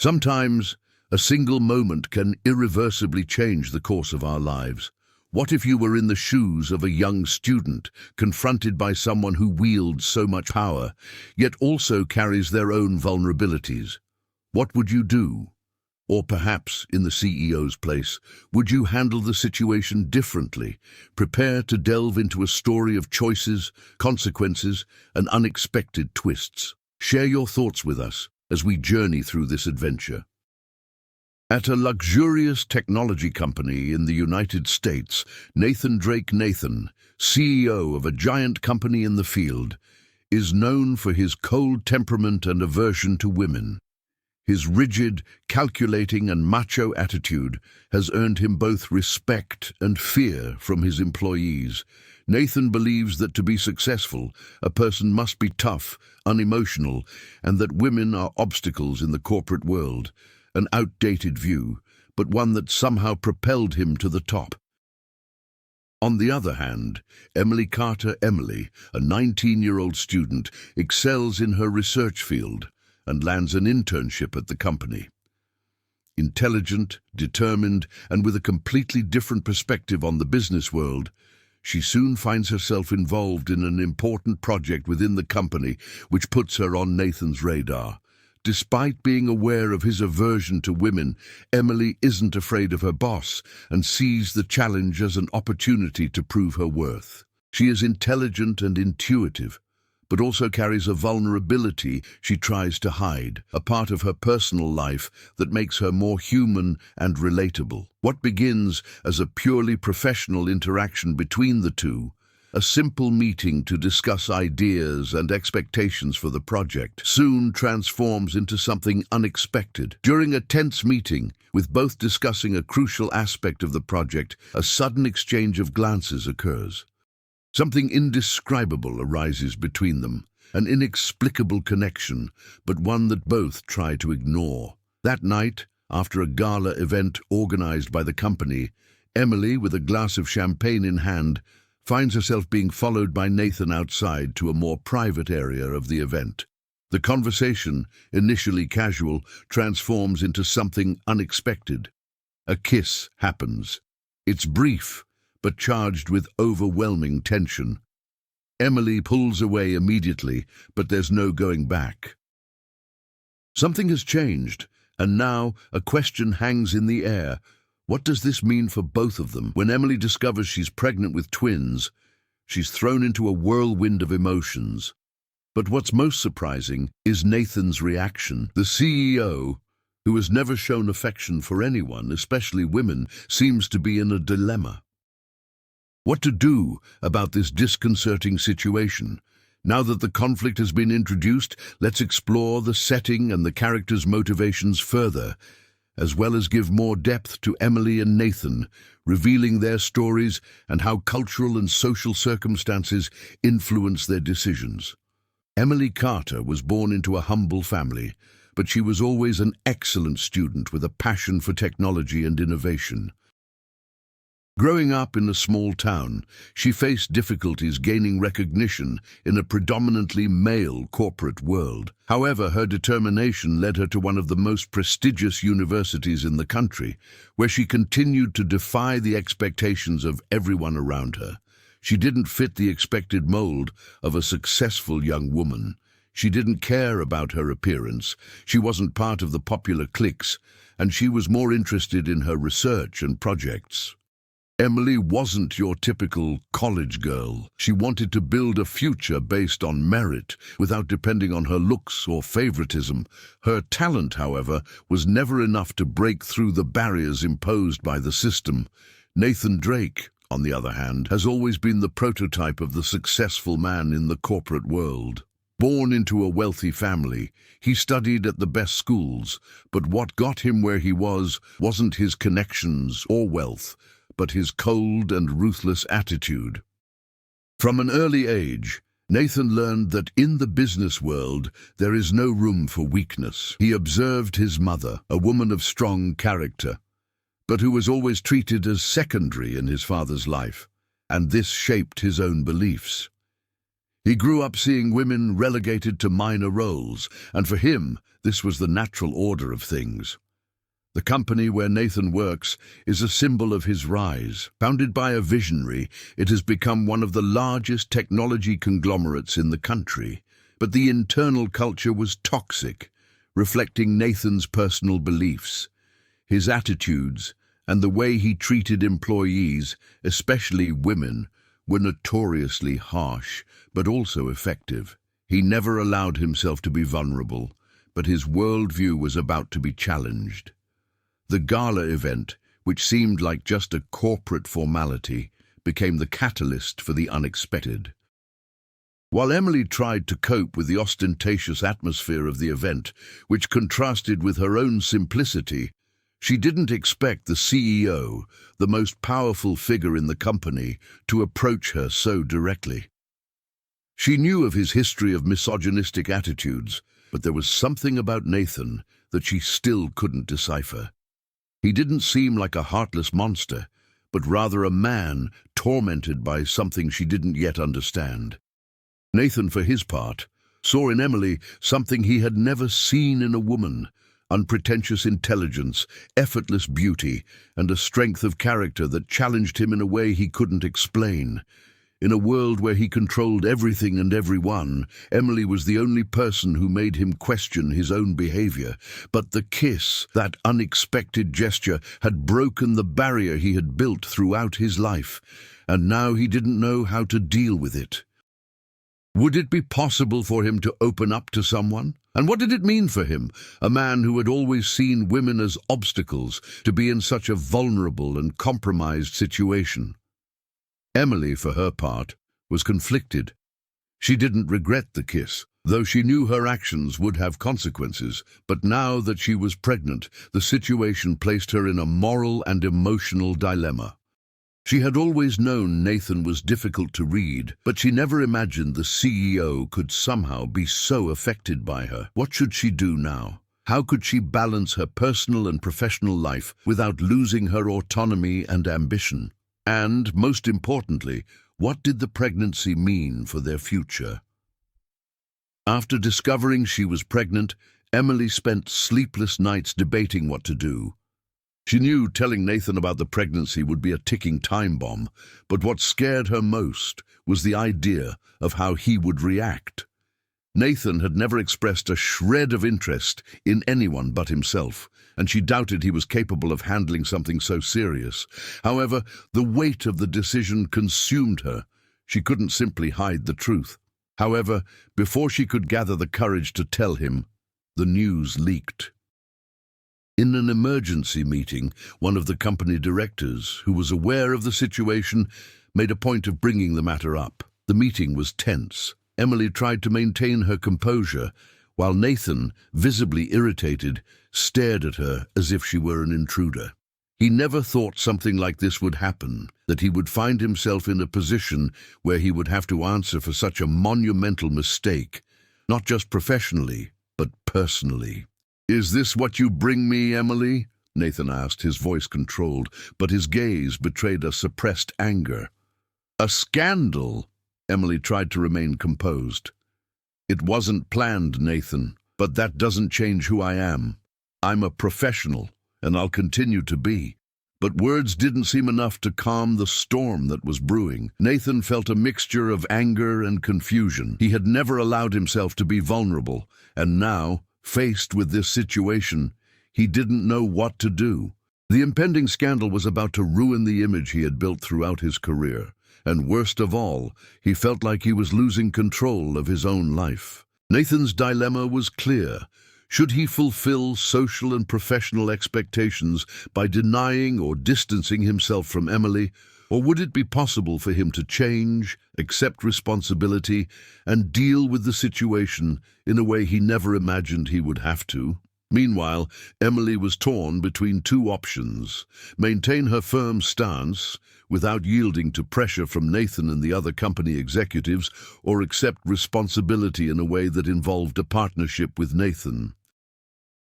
Sometimes, a single moment can irreversibly change the course of our lives. What if you were in the shoes of a young student, confronted by someone who wields so much power, yet also carries their own vulnerabilities? What would you do? Or perhaps, in the CEO's place, would you handle the situation differently? Prepare to delve into a story of choices, consequences, and unexpected twists. Share your thoughts with us as we journey through this adventure. At a luxurious technology company in the United States, Nathan Drake, CEO of a giant company in the field, is known for his cold temperament and aversion to women. His rigid, calculating and macho attitude has earned him both respect and fear from his employees. Nathan believes that to be successful, a person must be tough, unemotional, and that women are obstacles in the corporate world. An outdated view, but one that somehow propelled him to the top. On the other hand, Emily Carter, a 19-year-old student, excels in her research field and lands an internship at the company. Intelligent, determined, and with a completely different perspective on the business world, she soon finds herself involved in an important project within the company which puts her on Nathan's radar. Despite being aware of his aversion to women, Emily isn't afraid of her boss and sees the challenge as an opportunity to prove her worth. She is intelligent and intuitive, but also carries a vulnerability she tries to hide, a part of her personal life that makes her more human and relatable. What begins as a purely professional interaction between the two, a simple meeting to discuss ideas and expectations for the project, soon transforms into something unexpected. During a tense meeting, with both discussing a crucial aspect of the project, a sudden exchange of glances occurs. Something indescribable arises between them, an inexplicable connection, but one that both try to ignore. That night, after a gala event organized by the company, Emily, with a glass of champagne in hand, finds herself being followed by Nathan outside to a more private area of the event. The conversation, initially casual, transforms into something unexpected. A kiss happens. It's brief, but charged with overwhelming tension. Emily pulls away immediately, but there's no going back. Something has changed, and now a question hangs in the air. What does this mean for both of them? When Emily discovers she's pregnant with twins, she's thrown into a whirlwind of emotions. But what's most surprising is Nathan's reaction. The CEO, who has never shown affection for anyone, especially women, seems to be in a dilemma. What to do about this disconcerting situation? Now that the conflict has been introduced, let's explore the setting and the characters' motivations further, as well as give more depth to Emily and Nathan, revealing their stories and how cultural and social circumstances influence their decisions. Emily Carter was born into a humble family, but she was always an excellent student with a passion for technology and innovation. Growing up in a small town, she faced difficulties gaining recognition in a predominantly male corporate world. However, her determination led her to one of the most prestigious universities in the country, where she continued to defy the expectations of everyone around her. She didn't fit the expected mold of a successful young woman. She didn't care about her appearance, she wasn't part of the popular cliques, and she was more interested in her research and projects. Emily wasn't your typical college girl. She wanted to build a future based on merit, without depending on her looks or favoritism. Her talent, however, was never enough to break through the barriers imposed by the system. Nathan Drake, on the other hand, has always been the prototype of the successful man in the corporate world. Born into a wealthy family, he studied at the best schools, but what got him where he wasn't his connections or wealth, but his cold and ruthless attitude. From an early age, Nathan learned that in the business world there is no room for weakness. He observed his mother, a woman of strong character, but who was always treated as secondary in his father's life, and this shaped his own beliefs. He grew up seeing women relegated to minor roles, and for him, this was the natural order of things. The company where Nathan works is a symbol of his rise. Founded by a visionary, it has become one of the largest technology conglomerates in the country. But the internal culture was toxic, reflecting Nathan's personal beliefs. His attitudes and the way he treated employees, especially women, were notoriously harsh, but also effective. He never allowed himself to be vulnerable, but his worldview was about to be challenged. The gala event, which seemed like just a corporate formality, became the catalyst for the unexpected. While Emily tried to cope with the ostentatious atmosphere of the event, which contrasted with her own simplicity, she didn't expect the CEO, the most powerful figure in the company, to approach her so directly. She knew of his history of misogynistic attitudes, but there was something about Nathan that she still couldn't decipher. He didn't seem like a heartless monster, but rather a man tormented by something she didn't yet understand. Nathan, for his part, saw in Emily something he had never seen in a woman: unpretentious intelligence, effortless beauty, and a strength of character that challenged him in a way he couldn't explain. In a world where he controlled everything and everyone, Emily was the only person who made him question his own behavior. But the kiss, that unexpected gesture, had broken the barrier he had built throughout his life, and now he didn't know how to deal with it. Would it be possible for him to open up to someone? And what did it mean for him, a man who had always seen women as obstacles, to be in such a vulnerable and compromised situation? Emily, for her part, was conflicted. She didn't regret the kiss, though she knew her actions would have consequences, but now that she was pregnant, the situation placed her in a moral and emotional dilemma. She had always known Nathan was difficult to read, but she never imagined the CEO could somehow be so affected by her. What should she do now? How could she balance her personal and professional life without losing her autonomy and ambition? And, most importantly, what did the pregnancy mean for their future? After discovering she was pregnant, Emily spent sleepless nights debating what to do. She knew telling Nathan about the pregnancy would be a ticking time bomb, but what scared her most was the idea of how he would react. Nathan had never expressed a shred of interest in anyone but himself, and she doubted he was capable of handling something so serious. However, the weight of the decision consumed her. She couldn't simply hide the truth. However, before she could gather the courage to tell him, the news leaked. In an emergency meeting, one of the company directors, who was aware of the situation, made a point of bringing the matter up. The meeting was tense. Emily tried to maintain her composure, while Nathan, visibly irritated, stared at her as if she were an intruder. He never thought something like this would happen, that he would find himself in a position where he would have to answer for such a monumental mistake, not just professionally, but personally. "Is this what you bring me, Emily?" Nathan asked, his voice controlled, but his gaze betrayed a suppressed anger. "A scandal?" Emily tried to remain composed. "It wasn't planned, Nathan, but that doesn't change who I am. I'm a professional, and I'll continue to be." But words didn't seem enough to calm the storm that was brewing. Nathan felt a mixture of anger and confusion. He had never allowed himself to be vulnerable, and now, faced with this situation, he didn't know what to do. The impending scandal was about to ruin the image he had built throughout his career, and worst of all, he felt like he was losing control of his own life. Nathan's dilemma was clear. Should he fulfill social and professional expectations by denying or distancing himself from Emily, or would it be possible for him to change, accept responsibility, and deal with the situation in a way he never imagined he would have to? Meanwhile, Emily was torn between two options: maintain her firm stance without yielding to pressure from Nathan and the other company executives, or accept responsibility in a way that involved a partnership with Nathan.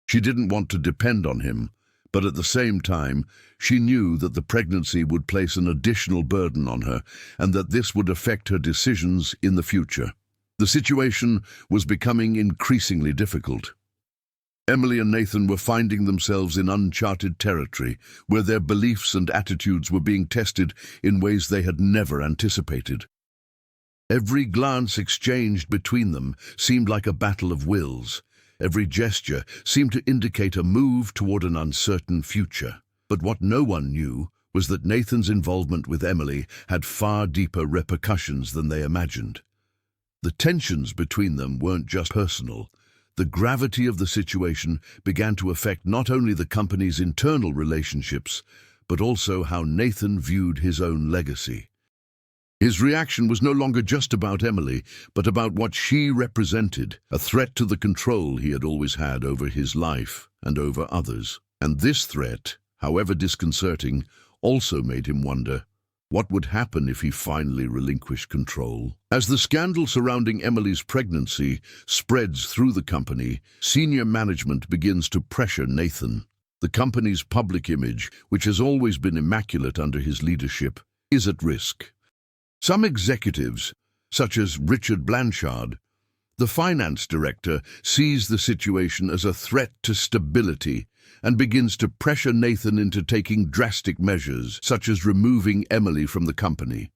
She didn't want to depend on him, but at the same time, she knew that the pregnancy would place an additional burden on her, and that this would affect her decisions in the future. The situation was becoming increasingly difficult. Emily and Nathan were finding themselves in uncharted territory, where their beliefs and attitudes were being tested in ways they had never anticipated. Every glance exchanged between them seemed like a battle of wills. Every gesture seemed to indicate a move toward an uncertain future. But what no one knew was that Nathan's involvement with Emily had far deeper repercussions than they imagined. The tensions between them weren't just personal. The gravity of the situation began to affect not only the company's internal relationships, but also how Nathan viewed his own legacy. His reaction was no longer just about Emily, but about what she represented, a threat to the control he had always had over his life and over others. And this threat, however disconcerting, also made him wonder, what would happen if he finally relinquished control? As the scandal surrounding Emily's pregnancy spreads through the company, senior management begins to pressure Nathan. The company's public image, which has always been immaculate under his leadership, is at risk. Some executives, such as Richard Blanchard, the finance director, sees the situation as a threat to stability and begins to pressure Nathan into taking drastic measures, such as removing Emily from the company.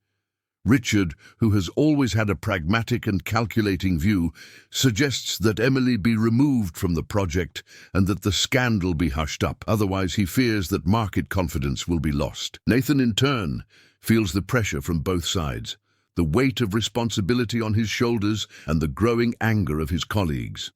Richard, who has always had a pragmatic and calculating view, suggests that Emily be removed from the project and that the scandal be hushed up. Otherwise, he fears that market confidence will be lost. Nathan, in turn, feels the pressure from both sides, the weight of responsibility on his shoulders and the growing anger of his colleagues.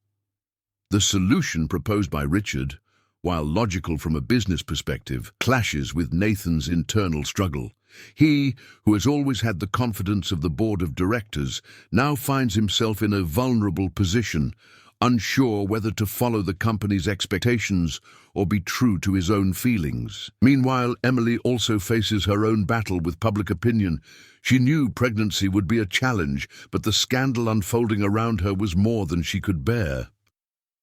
The solution proposed by Richard, while logical from a business perspective, clashes with Nathan's internal struggle. He, who has always had the confidence of the board of directors, now finds himself in a vulnerable position, unsure whether to follow the company's expectations or be true to his own feelings. Meanwhile, Emily also faces her own battle with public opinion. She knew pregnancy would be a challenge, but the scandal unfolding around her was more than she could bear.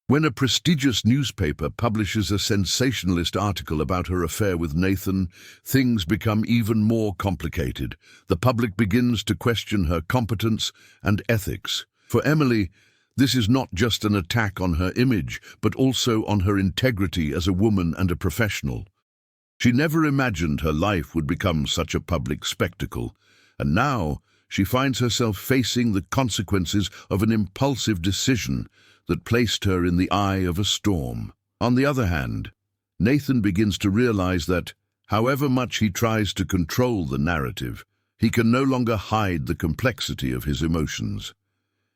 When a prestigious newspaper publishes a sensationalist article about her affair with Nathan, things become even more complicated. The public begins to question her competence and ethics. For Emily, this is not just an attack on her image, but also on her integrity as a woman and a professional. She never imagined her life would become such a public spectacle, and now she finds herself facing the consequences of an impulsive decision that placed her in the eye of a storm. On the other hand, Nathan begins to realize that, however much he tries to control the narrative, he can no longer hide the complexity of his emotions.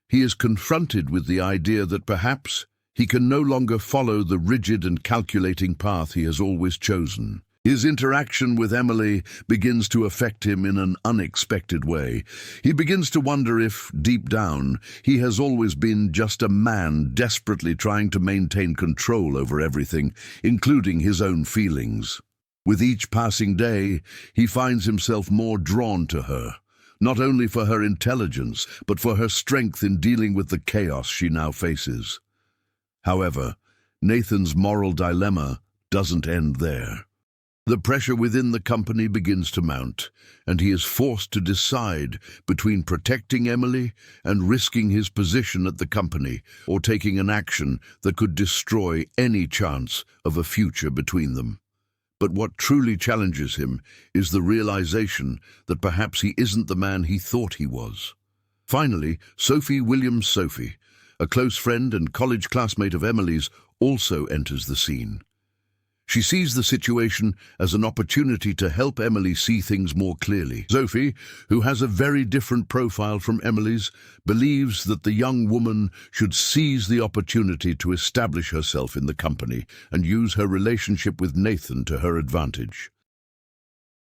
He is confronted with the idea that perhaps he can no longer follow the rigid and calculating path he has always chosen. His interaction with Emily begins to affect him in an unexpected way. He begins to wonder if, deep down, he has always been just a man desperately trying to maintain control over everything, including his own feelings. With each passing day, he finds himself more drawn to her, not only for her intelligence, but for her strength in dealing with the chaos she now faces. However, Nathan's moral dilemma doesn't end there. The pressure within the company begins to mount, and he is forced to decide between protecting Emily and risking his position at the company, or taking an action that could destroy any chance of a future between them. But what truly challenges him is the realization that perhaps he isn't the man he thought he was. Finally, Sophie Williams Sophie, a close friend and college classmate of Emily's, also enters the scene. She sees the situation as an opportunity to help Emily see things more clearly. Sophie, who has a very different profile from Emily's, believes that the young woman should seize the opportunity to establish herself in the company and use her relationship with Nathan to her advantage.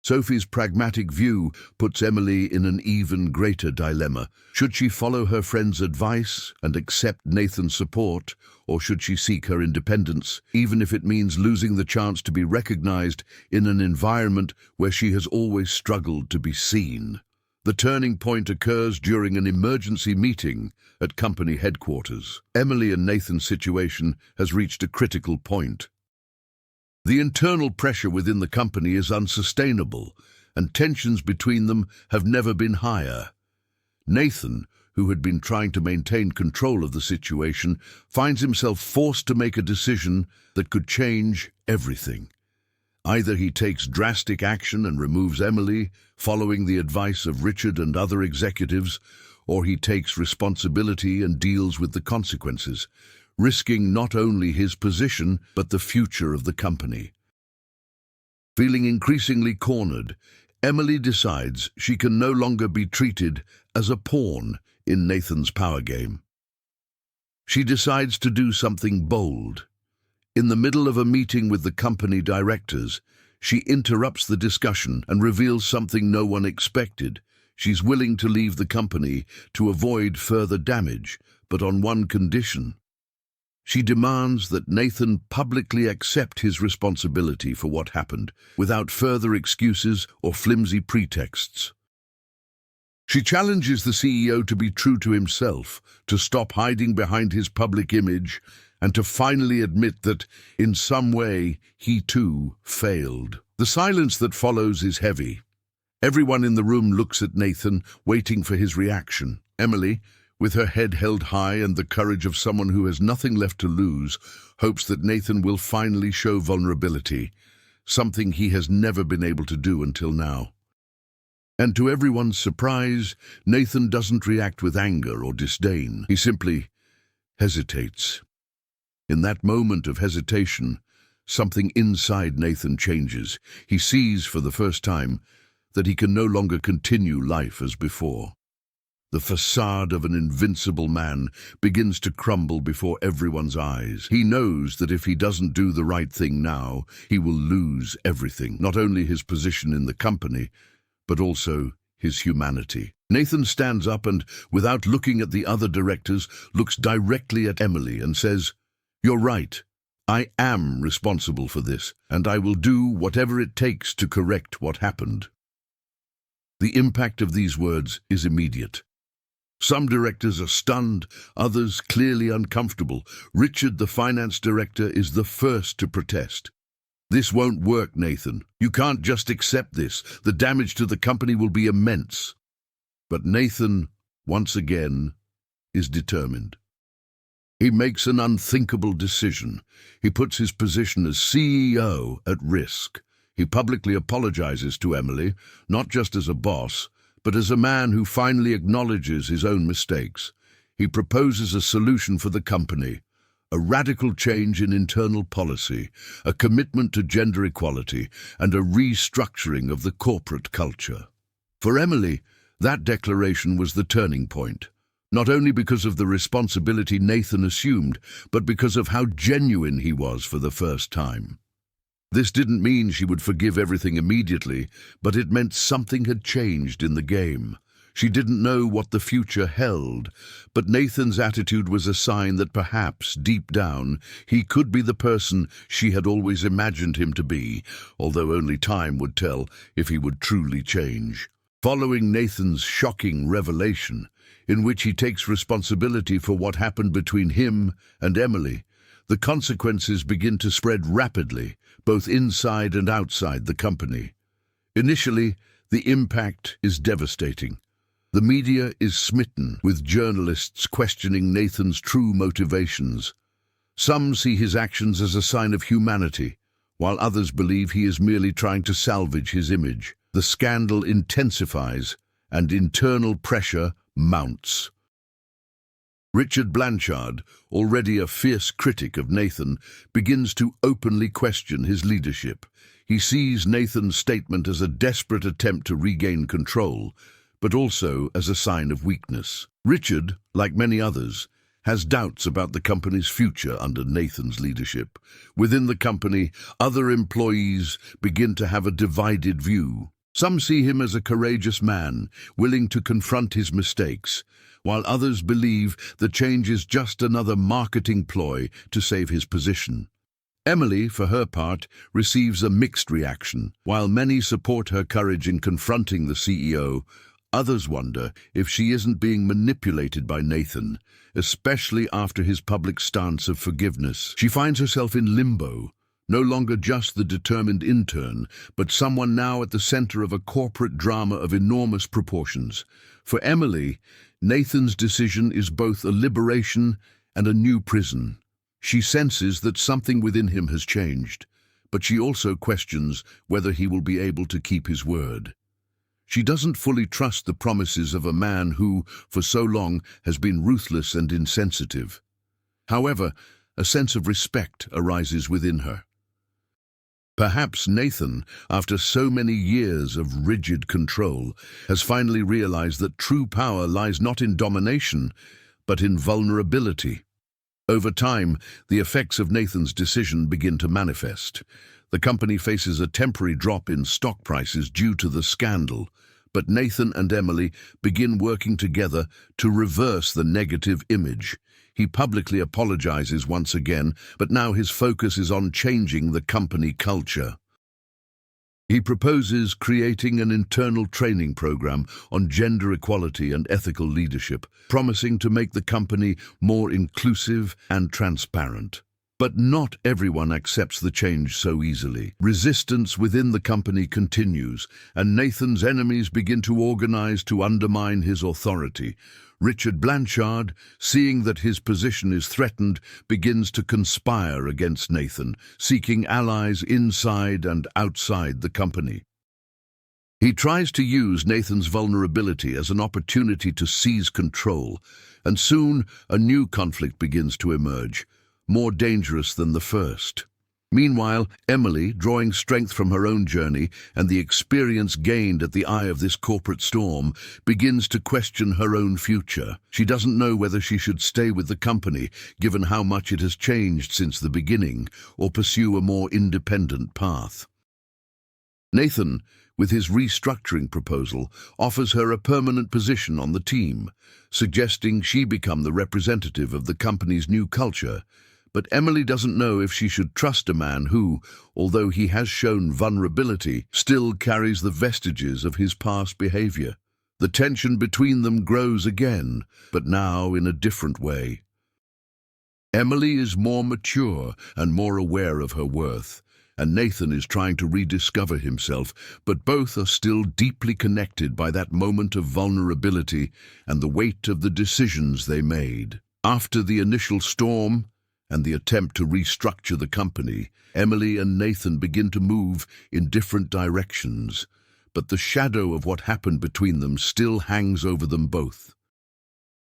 Sophie's pragmatic view puts Emily in an even greater dilemma. Should she follow her friend's advice and accept Nathan's support, or should she seek her independence, even if it means losing the chance to be recognized in an environment where she has always struggled to be seen? The turning point occurs during an emergency meeting at company headquarters. Emily and Nathan's situation has reached a critical point. The internal pressure within the company is unsustainable, and tensions between them have never been higher. Nathan, who had been trying to maintain control of the situation, finds himself forced to make a decision that could change everything. Either he takes drastic action and removes Emily, following the advice of Richard and other executives, or he takes responsibility and deals with the consequences, risking not only his position but the future of the company. Feeling increasingly cornered, Emily decides she can no longer be treated as a pawn in Nathan's power game. She decides to do something bold. In the middle of a meeting with the company directors, she interrupts the discussion and reveals something no one expected. She's willing to leave the company to avoid further damage, but on one condition. She demands that Nathan publicly accept his responsibility for what happened, without further excuses or flimsy pretexts. She challenges the CEO to be true to himself, to stop hiding behind his public image, and to finally admit that, in some way, he too failed. The silence that follows is heavy. Everyone in the room looks at Nathan, waiting for his reaction. Emily, with her head held high and the courage of someone who has nothing left to lose, hopes that Nathan will finally show vulnerability, something he has never been able to do until now. And to everyone's surprise, Nathan doesn't react with anger or disdain. He simply hesitates. In that moment of hesitation, something inside Nathan changes. He sees for the first time that he can no longer continue life as before. The facade of an invincible man begins to crumble before everyone's eyes. He knows that if he doesn't do the right thing now, he will lose everything, not only his position in the company, but also his humanity. Nathan stands up and, without looking at the other directors, looks directly at Emily and says, "You're right. I am responsible for this, and I will do whatever it takes to correct what happened." The impact of these words is immediate. Some directors are stunned, others clearly uncomfortable. Richard, the finance director, is the first to protest. "This won't work, Nathan. You can't just accept this. The damage to the company will be immense." But Nathan, once again, is determined. He makes an unthinkable decision. He puts his position as CEO at risk. He publicly apologizes to Emily, not just as a boss, but as a man who finally acknowledges his own mistakes. He proposes a solution for the company, a radical change in internal policy, a commitment to gender equality, and a restructuring of the corporate culture. For Emily, that declaration was the turning point. Not only because of the responsibility Nathan assumed, but because of how genuine he was for the first time. This didn't mean she would forgive everything immediately, but it meant something had changed in the game. She didn't know what the future held, but Nathan's attitude was a sign that perhaps, deep down, he could be the person she had always imagined him to be, although only time would tell if he would truly change. Following Nathan's shocking revelation, in which he takes responsibility for what happened between him and Emily, the consequences begin to spread rapidly, both inside and outside the company. Initially, the impact is devastating. The media is smitten, with journalists questioning Nathan's true motivations. Some see his actions as a sign of humanity, while others believe he is merely trying to salvage his image. The scandal intensifies, and internal pressure mounts. Richard Blanchard, already a fierce critic of Nathan, begins to openly question his leadership. He sees Nathan's statement as a desperate attempt to regain control, but also as a sign of weakness. Richard, like many others, has doubts about the company's future under Nathan's leadership. Within the company, other employees begin to have a divided view. Some see him as a courageous man, willing to confront his mistakes, while others believe the change is just another marketing ploy to save his position. Emily, for her part, receives a mixed reaction. While many support her courage in confronting the CEO, others wonder if she isn't being manipulated by Nathan, especially after his public stance of forgiveness. She finds herself in limbo, No longer just the determined intern, but someone now at the center of a corporate drama of enormous proportions. For Emily, Nathan's decision is both a liberation and a new prison. She senses that something within him has changed, but she also questions whether he will be able to keep his word. She doesn't fully trust the promises of a man who, for so long, has been ruthless and insensitive. However, a sense of respect arises within her. Perhaps Nathan, after so many years of rigid control, has finally realized that true power lies not in domination, but in vulnerability. Over time, the effects of Nathan's decision begin to manifest. The company faces a temporary drop in stock prices due to the scandal, but Nathan and Emily begin working together to reverse the negative image. He publicly apologizes once again, but now his focus is on changing the company culture. He proposes creating an internal training program on gender equality and ethical leadership, promising to make the company more inclusive and transparent. But not everyone accepts the change so easily. Resistance within the company continues, and Nathan's enemies begin to organize to undermine his authority. Richard Blanchard, seeing that his position is threatened, begins to conspire against Nathan, seeking allies inside and outside the company. He tries to use Nathan's vulnerability as an opportunity to seize control, and soon a new conflict begins to emerge, more dangerous than the first. Meanwhile, Emily, drawing strength from her own journey and the experience gained at the eye of this corporate storm, begins to question her own future. She doesn't know whether she should stay with the company, given how much it has changed since the beginning, or pursue a more independent path. Nathan, with his restructuring proposal, offers her a permanent position on the team, suggesting she become the representative of the company's new culture. But Emily doesn't know if she should trust a man who, although he has shown vulnerability, still carries the vestiges of his past behavior. The tension between them grows again, but now in a different way. Emily is more mature and more aware of her worth, and Nathan is trying to rediscover himself, but both are still deeply connected by that moment of vulnerability and the weight of the decisions they made. After the initial storm and the attempt to restructure the company, Emily and Nathan begin to move in different directions, but the shadow of what happened between them still hangs over them both.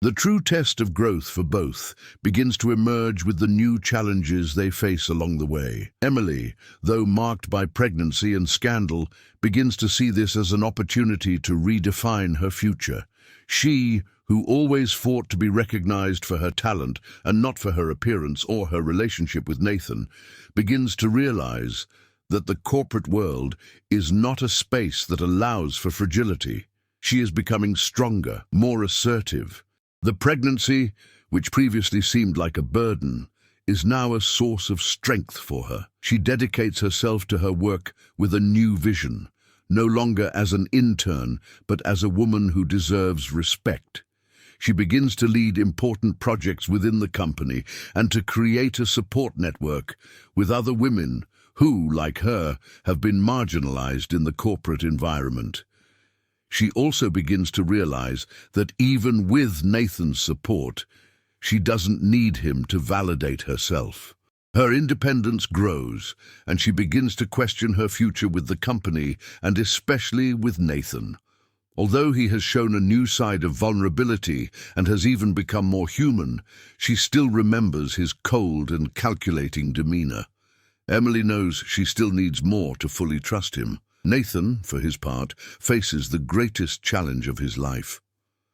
The true test of growth for both begins to emerge with the new challenges they face along the way. Emily, though marked by pregnancy and scandal, begins to see this as an opportunity to redefine her future. She, who always fought to be recognized for her talent and not for her appearance or her relationship with Nathan, begins to realize that the corporate world is not a space that allows for fragility. She is becoming stronger, more assertive. The pregnancy, which previously seemed like a burden, is now a source of strength for her. She dedicates herself to her work with a new vision, no longer as an intern, but as a woman who deserves respect. She begins to lead important projects within the company and to create a support network with other women who, like her, have been marginalized in the corporate environment. She also begins to realize that even with Nathan's support, she doesn't need him to validate herself. Her independence grows, and she begins to question her future with the company and especially with Nathan. Although he has shown a new side of vulnerability and has even become more human, she still remembers his cold and calculating demeanor. Emily knows she still needs more to fully trust him. Nathan, for his part, faces the greatest challenge of his life.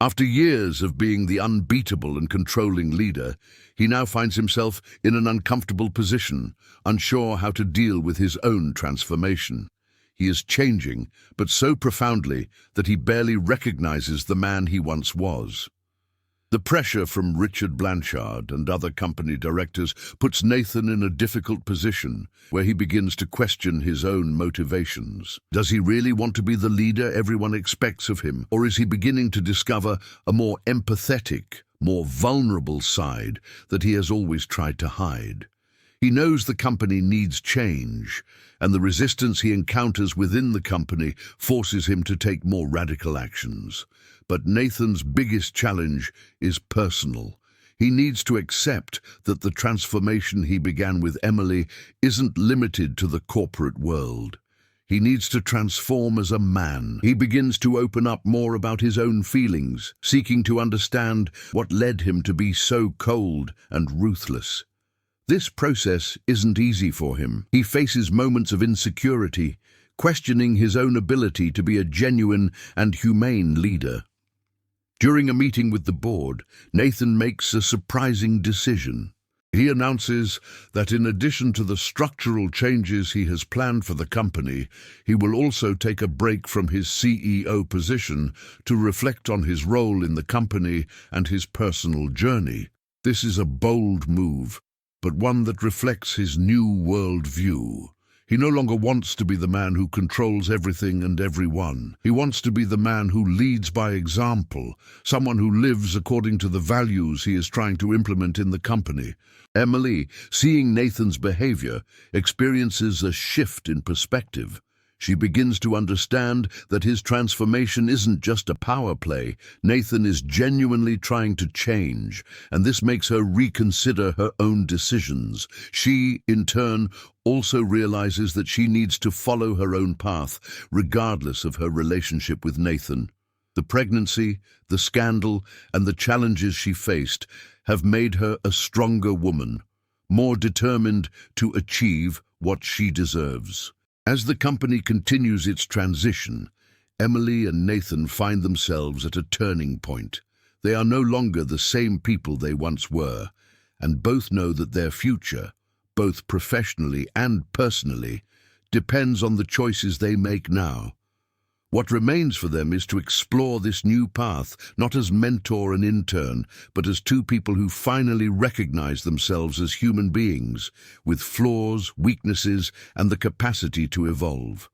After years of being the unbeatable and controlling leader, he now finds himself in an uncomfortable position, unsure how to deal with his own transformation. He is changing, but so profoundly that he barely recognizes the man he once was. The pressure from Richard Blanchard and other company directors puts Nathan in a difficult position where he begins to question his own motivations. Does he really want to be the leader everyone expects of him, or is he beginning to discover a more empathetic, more vulnerable side that he has always tried to hide? He knows the company needs change, and the resistance he encounters within the company forces him to take more radical actions. But Nathan's biggest challenge is personal. He needs to accept that the transformation he began with Emily isn't limited to the corporate world. He needs to transform as a man. He begins to open up more about his own feelings, seeking to understand what led him to be so cold and ruthless. This process isn't easy for him. He faces moments of insecurity, questioning his own ability to be a genuine and humane leader. During a meeting with the board, Nathan makes a surprising decision. He announces that in addition to the structural changes he has planned for the company, he will also take a break from his CEO position to reflect on his role in the company and his personal journey. This is a bold move, but one that reflects his new world view. He no longer wants to be the man who controls everything and everyone. He wants to be the man who leads by example, someone who lives according to the values he is trying to implement in the company. Emily, seeing Nathan's behavior, experiences a shift in perspective. She begins to understand that his transformation isn't just a power play. Nathan is genuinely trying to change, and this makes her reconsider her own decisions. She, in turn, also realizes that she needs to follow her own path, regardless of her relationship with Nathan. The pregnancy, the scandal, and the challenges she faced have made her a stronger woman, more determined to achieve what she deserves. As the company continues its transition, Emily and Nathan find themselves at a turning point. They are no longer the same people they once were, and both know that their future, both professionally and personally, depends on the choices they make now. What remains for them is to explore this new path, not as mentor and intern, but as two people who finally recognize themselves as human beings, with flaws, weaknesses, and the capacity to evolve.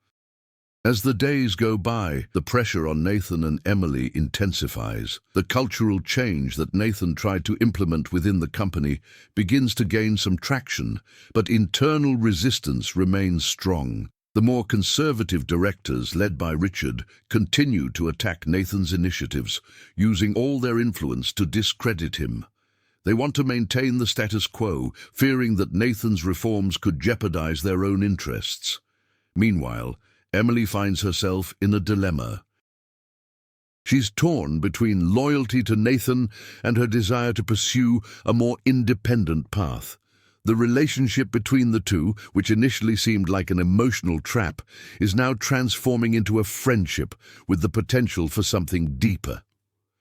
As the days go by, the pressure on Nathan and Emily intensifies. The cultural change that Nathan tried to implement within the company begins to gain some traction, but internal resistance remains strong. The more conservative directors, led by Richard, continue to attack Nathan's initiatives, using all their influence to discredit him. They want to maintain the status quo, fearing that Nathan's reforms could jeopardize their own interests. Meanwhile, Emily finds herself in a dilemma. She's torn between loyalty to Nathan and her desire to pursue a more independent path. The relationship between the two, which initially seemed like an emotional trap, is now transforming into a friendship with the potential for something deeper.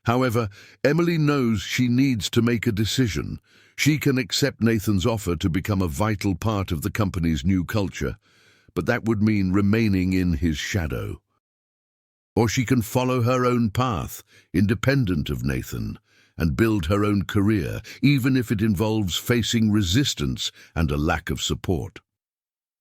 However, Emily knows she needs to make a decision. She can accept Nathan's offer to become a vital part of the company's new culture, but that would mean remaining in his shadow. Or she can follow her own path, independent of Nathan, and build her own career, even if it involves facing resistance and a lack of support.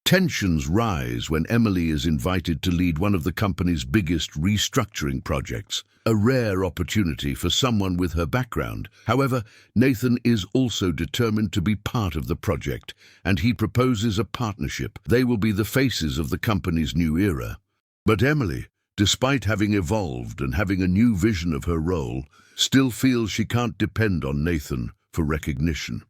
Tensions rise when Emily is invited to lead one of the company's biggest restructuring projects, a rare opportunity for someone with her background. However, Nathan is also determined to be part of the project, and he proposes a partnership. They will be the faces of the company's new era. But Emily, despite having evolved and having a new vision of her role, still feels she can't depend on Nathan for recognition.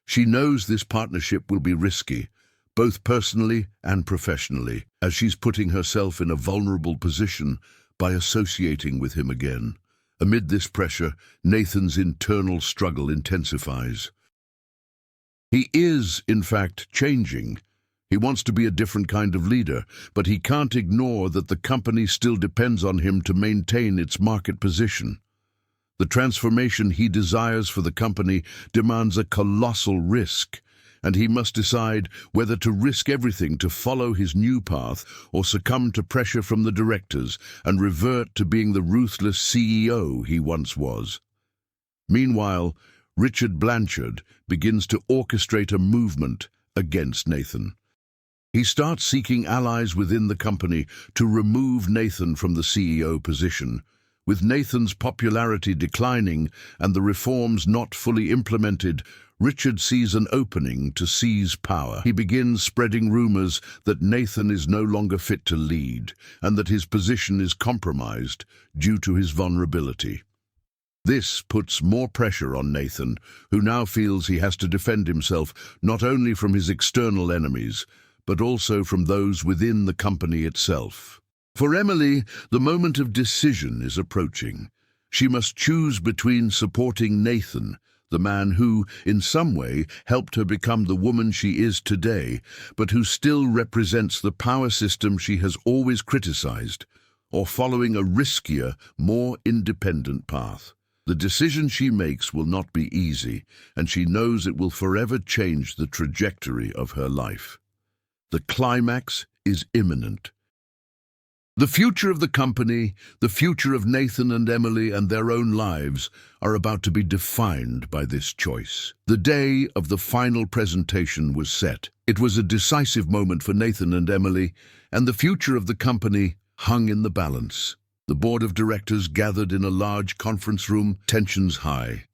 She knows this partnership will be risky, both personally and professionally, as she's putting herself in a vulnerable position by associating with him again. Amid this pressure, Nathan's internal struggle intensifies. He is, in fact, changing. He wants to be a different kind of leader, but he can't ignore that the company still depends on him to maintain its market position. The transformation he desires for the company demands a colossal risk, and he must decide whether to risk everything to follow his new path or succumb to pressure from the directors and revert to being the ruthless CEO he once was. Meanwhile, Richard Blanchard begins to orchestrate a movement against Nathan. He starts seeking allies within the company to remove Nathan from the CEO position, With Nathan's popularity declining and the reforms not fully implemented, Richard sees an opening to seize power. He begins spreading rumors that Nathan is no longer fit to lead and that his position is compromised due to his vulnerability. This puts more pressure on Nathan, who now feels he has to defend himself not only from his external enemies, but also from those within the company itself. For Emily, the moment of decision is approaching. She must choose between supporting Nathan, the man who, in some way, helped her become the woman she is today, but who still represents the power system she has always criticized, or following a riskier, more independent path. The decision she makes will not be easy, and she knows it will forever change the trajectory of her life. The climax is imminent. The future of the company, the future of Nathan and Emily and their own lives are about to be defined by this choice. The day of the final presentation was set. It was a decisive moment for Nathan and Emily, and the future of the company hung in the balance. The board of directors gathered in a large conference room, tensions high.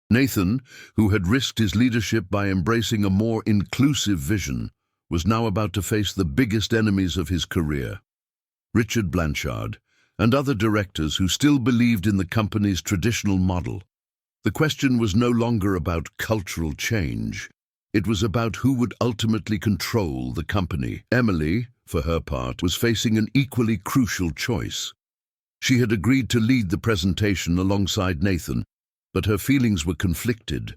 Nathan, who had risked his leadership by embracing a more inclusive vision, was now about to face the biggest enemies of his career. Richard Blanchard, and other directors who still believed in the company's traditional model. The question was no longer about cultural change. It was about who would ultimately control the company. Emily, for her part, was facing an equally crucial choice. She had agreed to lead the presentation alongside Nathan, but her feelings were conflicted.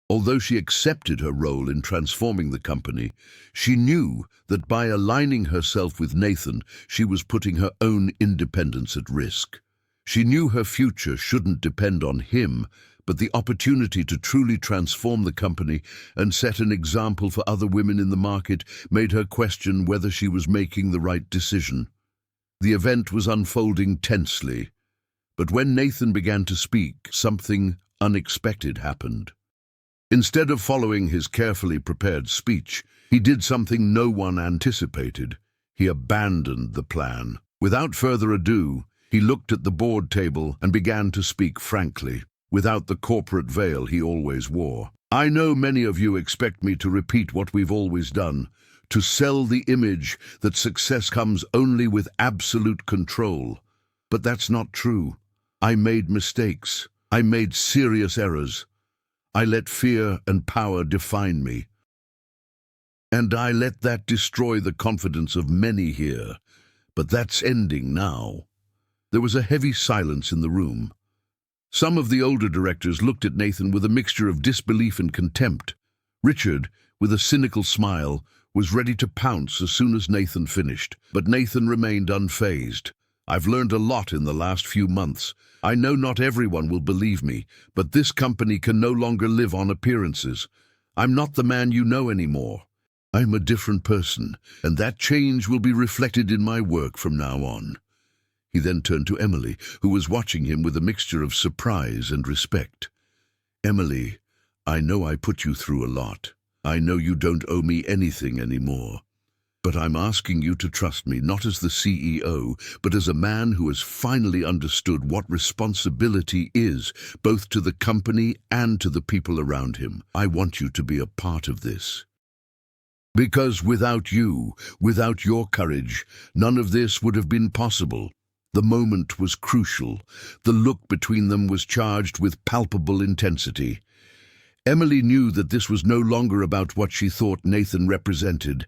Although she accepted her role in transforming the company, she knew that by aligning herself with Nathan, she was putting her own independence at risk. She knew her future shouldn't depend on him, but the opportunity to truly transform the company and set an example for other women in the market made her question whether she was making the right decision. The event was unfolding tensely, but when Nathan began to speak, something unexpected happened. Instead of following his carefully prepared speech, he did something no one anticipated. He abandoned the plan. Without further ado, he looked at the board table and began to speak frankly, without the corporate veil he always wore. I know many of you expect me to repeat what we've always done, to sell the image that success comes only with absolute control. But that's not true. I made mistakes. I made serious errors. I let fear and power define me. And I let that destroy the confidence of many here. But that's ending now. There was a heavy silence in the room. Some of the older directors looked at Nathan with a mixture of disbelief and contempt. Richard, with a cynical smile, was ready to pounce as soon as Nathan finished. But Nathan remained unfazed. I've learned a lot in the last few months. I know not everyone will believe me, but this company can no longer live on appearances. I'm not the man you know anymore. I'm a different person, and that change will be reflected in my work from now on. He then turned to Emily, who was watching him with a mixture of surprise and respect. Emily, I know I put you through a lot. I know you don't owe me anything anymore. But I'm asking you to trust me, not as the CEO, but as a man who has finally understood what responsibility is, both to the company and to the people around him. I want you to be a part of this. Because without you, without your courage, none of this would have been possible. The moment was crucial. The look between them was charged with palpable intensity. Emily knew that this was no longer about what she thought Nathan represented.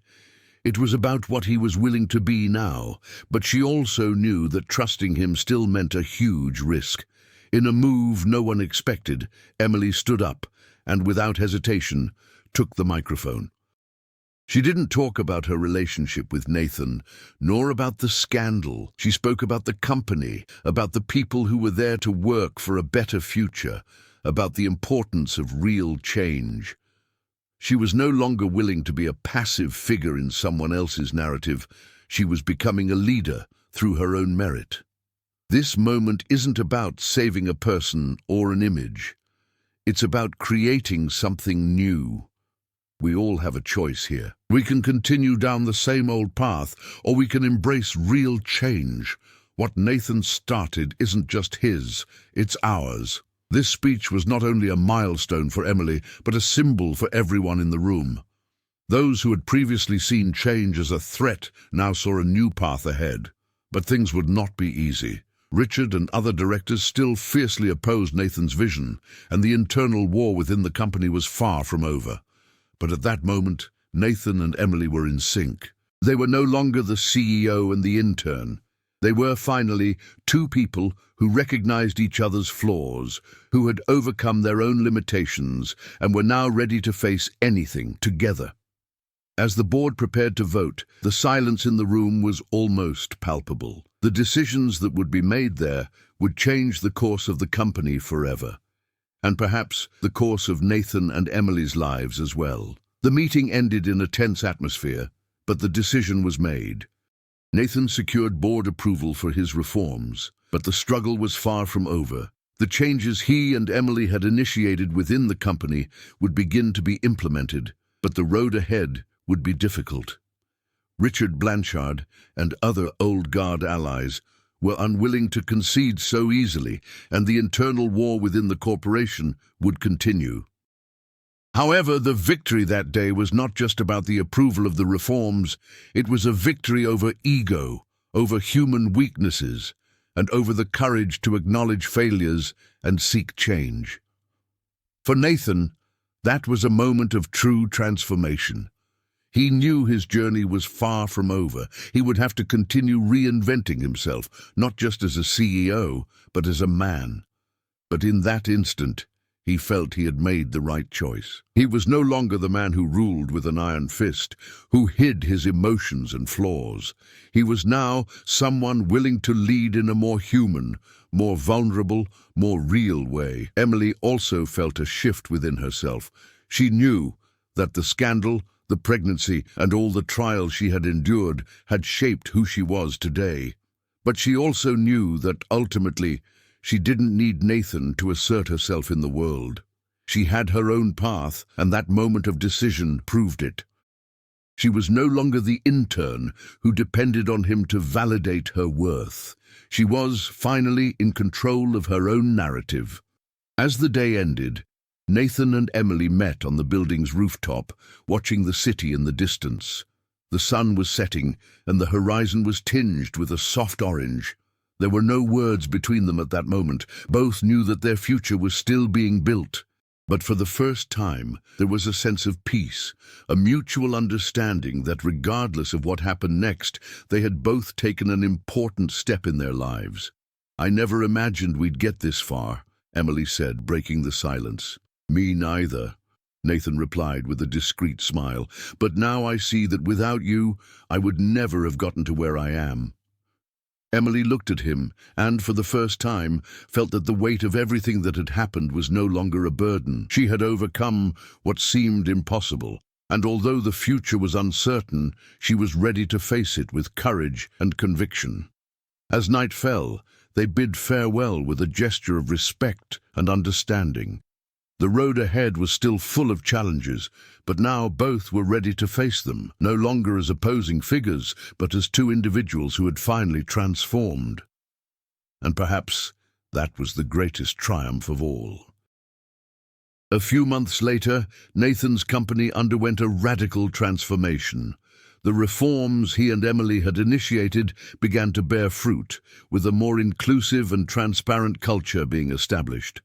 It was about what he was willing to be now, but she also knew that trusting him still meant a huge risk. In a move no one expected, Emily stood up and, without hesitation, took the microphone. She didn't talk about her relationship with Nathan, nor about the scandal. She spoke about the company, about the people who were there to work for a better future, about the importance of real change. She was no longer willing to be a passive figure in someone else's narrative. She was becoming a leader through her own merit. This moment isn't about saving a person or an image. It's about creating something new. We all have a choice here. We can continue down the same old path, or we can embrace real change, What Nathan started isn't just his, it's ours. This speech was not only a milestone for Emily, but a symbol for everyone in the room. Those who had previously seen change as a threat now saw a new path ahead. But things would not be easy. Richard and other directors still fiercely opposed Nathan's vision, and the internal war within the company was far from over. But at that moment, Nathan and Emily were in sync. They were no longer the CEO and the intern. They were finally two people who recognized each other's flaws, who had overcome their own limitations, and were now ready to face anything together. As the board prepared to vote, the silence in the room was almost palpable. The decisions that would be made there would change the course of the company forever, and perhaps the course of Nathan and Emily's lives as well. The meeting ended in a tense atmosphere, but the decision was made. Nathan secured board approval for his reforms, but the struggle was far from over. The changes he and Emily had initiated within the company would begin to be implemented, but the road ahead would be difficult. Richard Blanchard and other old guard allies were unwilling to concede so easily, and the internal war within the corporation would continue. However, the victory that day was not just about the approval of the reforms. It was a victory over ego, over human weaknesses, and over the courage to acknowledge failures and seek change. For Nathan, that was a moment of true transformation. He knew his journey was far from over. He would have to continue reinventing himself, not just as a CEO, but as a man. But in that instant, he felt he had made the right choice. He was no longer the man who ruled with an iron fist, who hid his emotions and flaws. He was now someone willing to lead in a more human, more vulnerable, more real way. Emily also felt a shift within herself. She knew that the scandal, the pregnancy, and all the trials she had endured had shaped who she was today. But she also knew that ultimately, she didn't need Nathan to assert herself in the world. She had her own path, and that moment of decision proved it. She was no longer the intern who depended on him to validate her worth. She was, finally, in control of her own narrative. As the day ended, Nathan and Emily met on the building's rooftop, watching the city in the distance. The sun was setting, and the horizon was tinged with a soft orange. There were no words between them at that moment. Both knew that their future was still being built. But for the first time, there was a sense of peace, a mutual understanding that regardless of what happened next, they had both taken an important step in their lives. "I never imagined we'd get this far," Emily said, breaking the silence. "Me neither," Nathan replied with a discreet smile. "But now I see that without you, I would never have gotten to where I am." Emily looked at him and, for the first time, felt that the weight of everything that had happened was no longer a burden. She had overcome what seemed impossible, and although the future was uncertain, she was ready to face it with courage and conviction. As night fell, they bid farewell with a gesture of respect and understanding. The road ahead was still full of challenges, but now both were ready to face them, no longer as opposing figures, but as two individuals who had finally transformed. And perhaps that was the greatest triumph of all. A few months later, Nathan's company underwent a radical transformation. The reforms he and Emily had initiated began to bear fruit, with a more inclusive and transparent culture being established.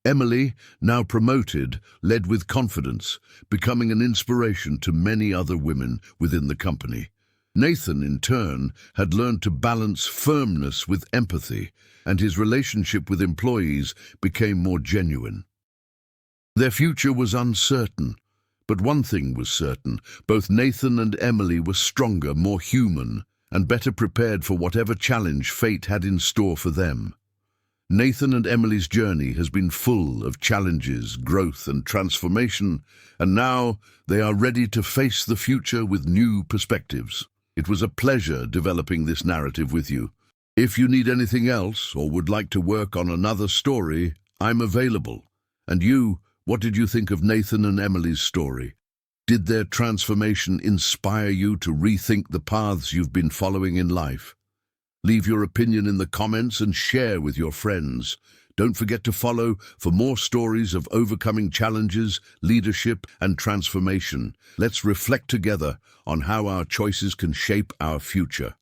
Emily, now promoted, led with confidence, becoming an inspiration to many other women within the company. Nathan, in turn, had learned to balance firmness with empathy, and his relationship with employees became more genuine. Their future was uncertain, but one thing was certain: both Nathan and Emily were stronger, more human, and better prepared for whatever challenge fate had in store for them. Nathan and Emily's journey has been full of challenges, growth, and transformation, and now they are ready to face the future with new perspectives. It was a pleasure developing this narrative with you. If you need anything else or would like to work on another story, I'm available. And you, what did you think of Nathan and Emily's story? Did their transformation inspire you to rethink the paths you've been following in life? Leave your opinion in the comments and share with your friends. Don't forget to follow for more stories of overcoming challenges, leadership, and transformation. Let's reflect together on how our choices can shape our future.